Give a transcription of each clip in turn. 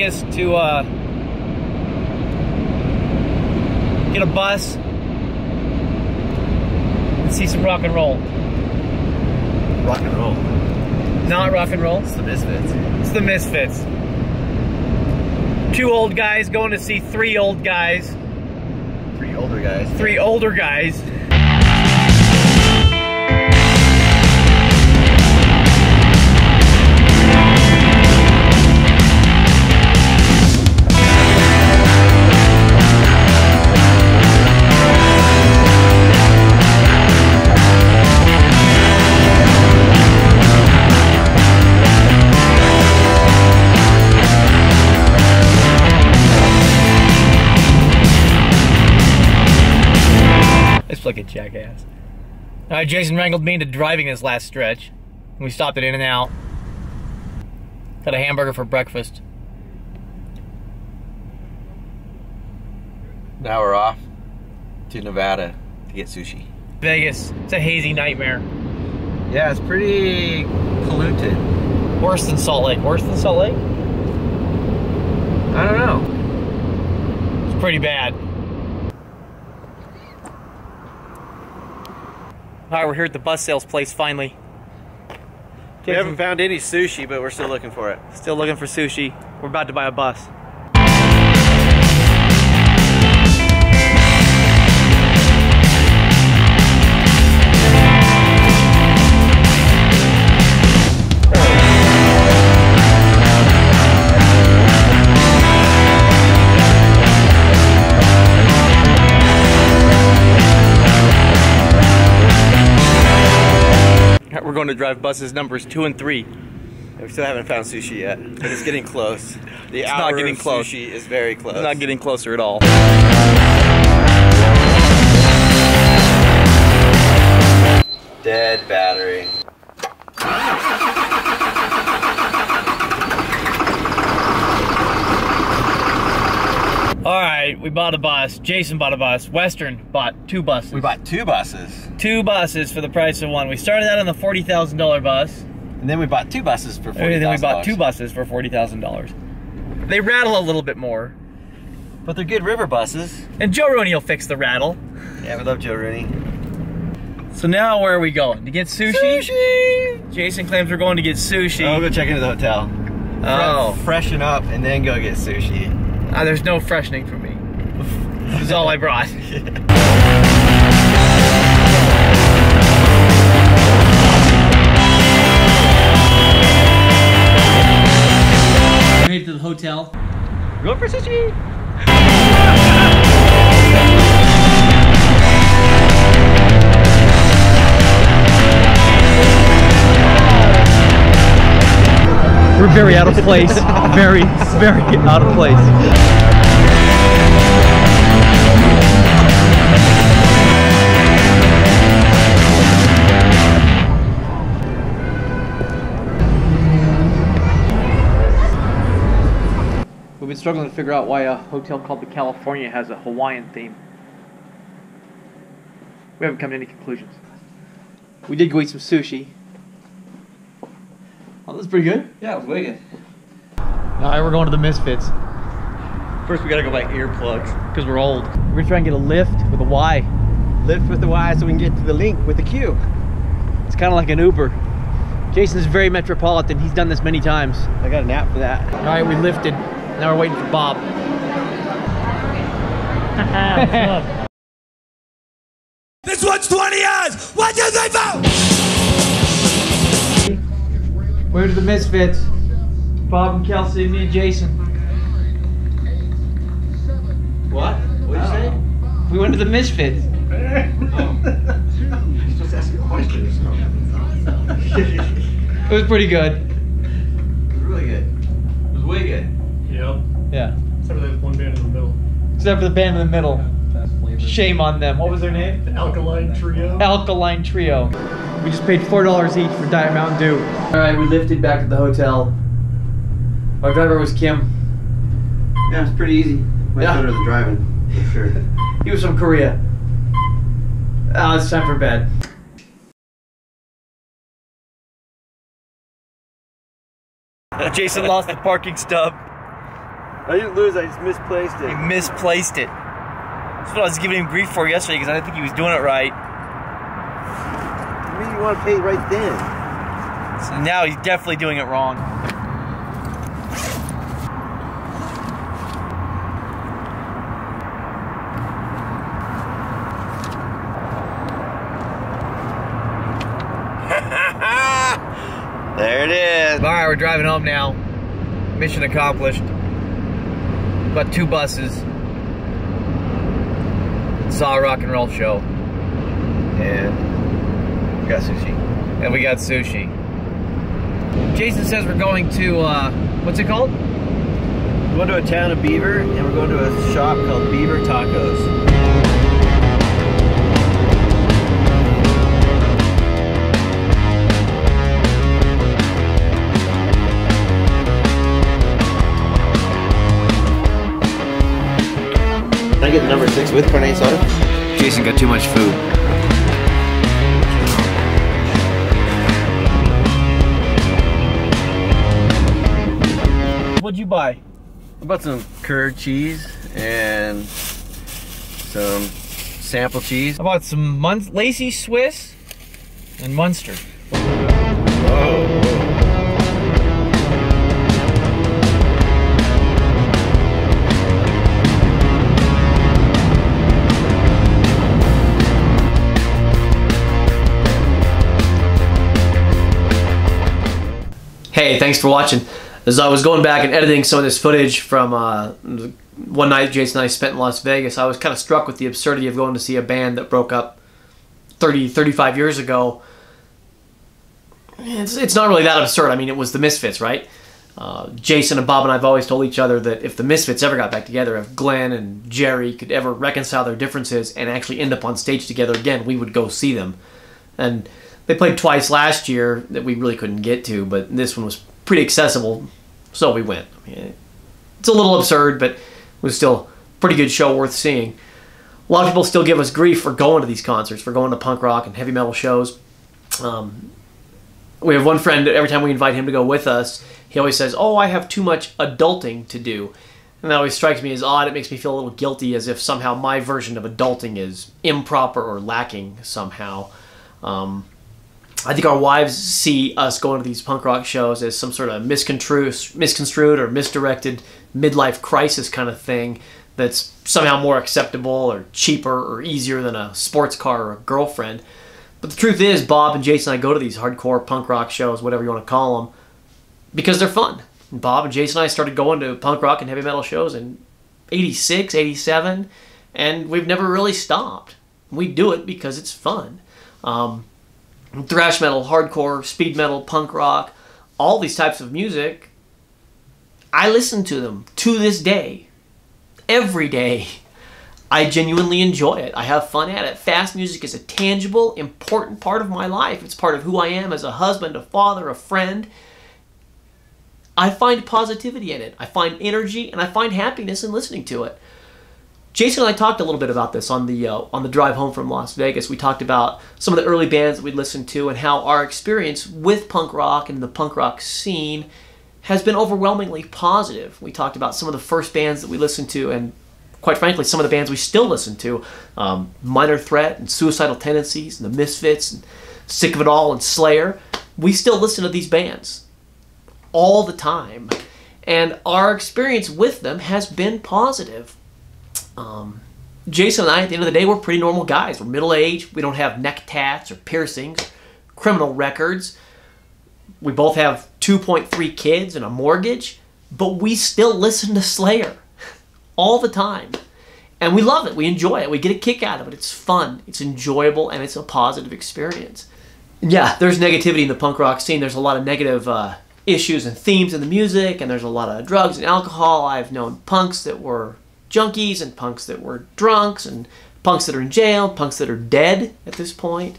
Vegas to get a bus and see some rock and roll. Rock and roll. Not rock and roll. It's the Misfits. It's the Misfits. Two old guys going to see three old guys. Three older guys. Three older guys. Like a jackass. Alright, Jason wrangled me into driving this last stretch. We stopped at In-N-Out. Got a hamburger for breakfast. Now we're off to Nevada to get sushi. Vegas. It's a hazy nightmare. Yeah, it's pretty polluted. Worse than Salt Lake. Worse than Salt Lake? I don't know. It's pretty bad. Alright, we're here at the bus sales place finally. We haven't found any sushi, but we're still looking for it. Still looking for sushi. We're about to buy a bus. We're going to drive buses numbers 2 and 3. We still haven't found sushi yet, but it's getting close. The it's hour not getting of close. Sushi is very close. It's not getting closer at all. Dead battery. Alright, we bought a bus. Jason bought a bus. Western bought 2 buses. We bought 2 buses. 2 buses for the price of one. We started out on the $40,000 bus. And then we bought 2 buses for $40,000. And then we bought 2 buses for $40,000. They rattle a little bit more. But they're good river buses. And Joe Rooney will fix the rattle. Yeah, we love Joe Rooney. So now where are we going? To get sushi? Sushi! Jason claims we're going to get sushi. I'll go check into the hotel. Oh. Freshen up and then go get sushi. There's no freshening for me. This is all I brought. Made it to the hotel. We're going for sushi! We're very out of place. Very, very out of place. We've been struggling to figure out why a hotel called the California has a Hawaiian theme. We haven't come to any conclusions. We did go eat some sushi. Oh, that's pretty good. Yeah, it was way good. Alright, we're going to the Misfits. First we gotta go buy earplugs. Because we're old. We're gonna try and get a lift with a Y. Lift with the Y so we can get to the link with the Q. It's kind of like an Uber. Jason's very metropolitan. He's done this many times. I got a nap for that. Alright, we lifted. Now we're waiting for Bob. This one's 20 years! 1, 2, 3, 4! We're to the Misfits. Bob and Kelsey, me and Jason. What? What did you say? We went to the Misfits. Just asking questions. It was pretty good. It was really good. It was way good. Yep. Yeah. Except for that one band in the middle. Except for the band in the middle. Shame on them. What was their name? The Alkaline Trio. Alkaline Trio. We just paid $4 each for Diet Mountain Dew. Alright, we lifted back to the hotel. Our driver was Kim. Yeah, it's pretty easy. Much better than driving, for sure. He was from Korea. Oh, it's time for bed. Jason lost the parking stub. I didn't lose, I just misplaced He it. misplaced it. That's what I was giving him grief for yesterday because I didn't think he was doing it right. Maybe you want to pay it right then. So now he's definitely doing it wrong. There it is. Alright, we're driving home now. Mission accomplished. Got 2 buses. Saw a rock and roll show. And we got sushi. And we got sushi. Jason says we're going to, what's it called? We're going to a town of Beaver, and we're going to a shop called Beaver Tacos. Can I get the number 6 with carne soda? Jason got too much food. What'd you buy? I bought some curd cheese and some sample cheese. I bought some Lacy Swiss and Munster. Hey, thanks for watching. As I was going back and editing some of this footage from one night Jason and I spent in Las Vegas, I was kind of struck with the absurdity of going to see a band that broke up 35 years ago. It's not really that absurd. I mean, it was the Misfits, right? Jason and Bob and I have always told each other that if the Misfits ever got back together, if Glenn and Jerry could ever reconcile their differences and actually end up on stage together again, we would go see them. And they played twice last year that we really couldn't get to, but this one was pretty accessible, so we went. I mean, it's a little absurd, but it was still a pretty good show worth seeing. A lot of people still give us grief for going to these concerts, for going to punk rock and heavy metal shows. We have one friend, every time we invite him to go with us, he always says, "Oh, I have too much adulting to do." And that always strikes me as odd. It makes me feel a little guilty, as if somehow my version of adulting is improper or lacking somehow. I think our wives see us going to these punk rock shows as some sort of misconstrued or misdirected midlife crisis kind of thing that's somehow more acceptable or cheaper or easier than a sports car or a girlfriend. But the truth is, Bob and Jason and I go to these hardcore punk rock shows, whatever you want to call them, because they're fun. And Bob and Jason and I started going to punk rock and heavy metal shows in 86, 87, and we've never really stopped. We do it because it's fun. Thrash metal, hardcore, speed metal, punk rock, all these types of music, I listen to them to this day. Every day. I genuinely enjoy it. I have fun at it. Fast music is a tangible, important part of my life. It's part of who I am as a husband, a father, a friend. I find positivity in it. I find energy, and I find happiness in listening to it. Jason and I talked a little bit about this on the drive home from Las Vegas. We talked about some of the early bands that we'd listened to and how our experience with punk rock and the punk rock scene has been overwhelmingly positive. We talked about some of the first bands that we listened to and, quite frankly, some of the bands we still listen to. Minor Threat and Suicidal Tendencies and the Misfits and Sick of It All and Slayer. We still listen to these bands all the time. And our experience with them has been positive. Jason and I, at the end of the day, we're pretty normal guys. We're middle-aged. We don't have neck tats or piercings, criminal records. We both have 2.3 kids and a mortgage, but we still listen to Slayer all the time. And we love it. We enjoy it. We get a kick out of it. It's fun. It's enjoyable, and it's a positive experience. And yeah, there's negativity in the punk rock scene. There's a lot of negative issues and themes in the music, and there's a lot of drugs and alcohol. I've known punks that were junkies and punks that were drunks and punks that are in jail, punks that are dead at this point.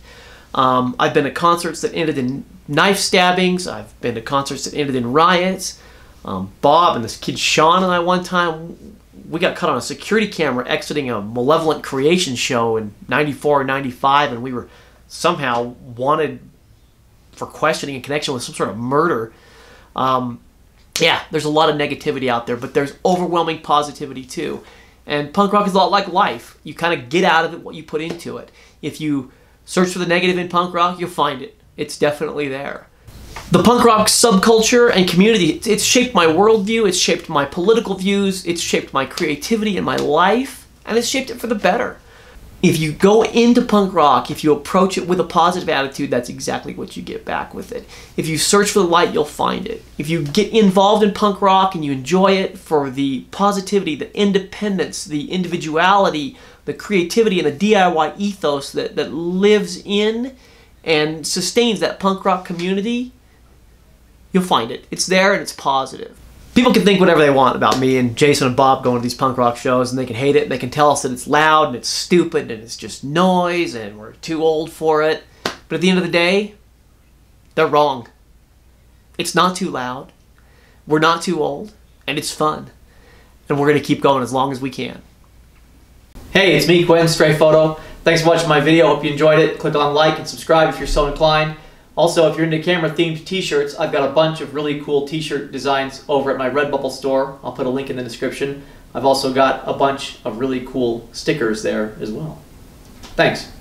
I've been to concerts that ended in knife stabbings. I've been to concerts that ended in riots. Bob and this kid Sean and I one time, we got caught on a security camera exiting a Malevolent Creation show in 94 or 95, and we were somehow wanted for questioning in connection with some sort of murder. Yeah, there's a lot of negativity out there, but there's overwhelming positivity too. And punk rock is a lot like life. You kind of get out of it what you put into it. If you search for the negative in punk rock, you'll find it. It's definitely there. The punk rock subculture and community, it's shaped my worldview, it's shaped my political views, it's shaped my creativity and my life, and it's shaped it for the better. If you go into punk rock, if you approach it with a positive attitude, that's exactly what you get back with it. If you search for the light, you'll find it. If you get involved in punk rock and you enjoy it for the positivity, the independence, the individuality, the creativity, and the DIY ethos that lives in and sustains that punk rock community, you'll find it. It's there and it's positive. People can think whatever they want about me and Jason and Bob going to these punk rock shows, and they can hate it, and they can tell us that it's loud and it's stupid and it's just noise and we're too old for it. But at the end of the day, they're wrong. It's not too loud, we're not too old, and it's fun. And we're going to keep going as long as we can. Hey, it's me, Quentin, strayfoto. Thanks for watching my video. Hope you enjoyed it. Click on like and subscribe if you're so inclined. Also, if you're into camera-themed t-shirts, I've got a bunch of really cool t-shirt designs over at my Redbubble store. I'll put a link in the description. I've also got a bunch of really cool stickers there as well. Thanks.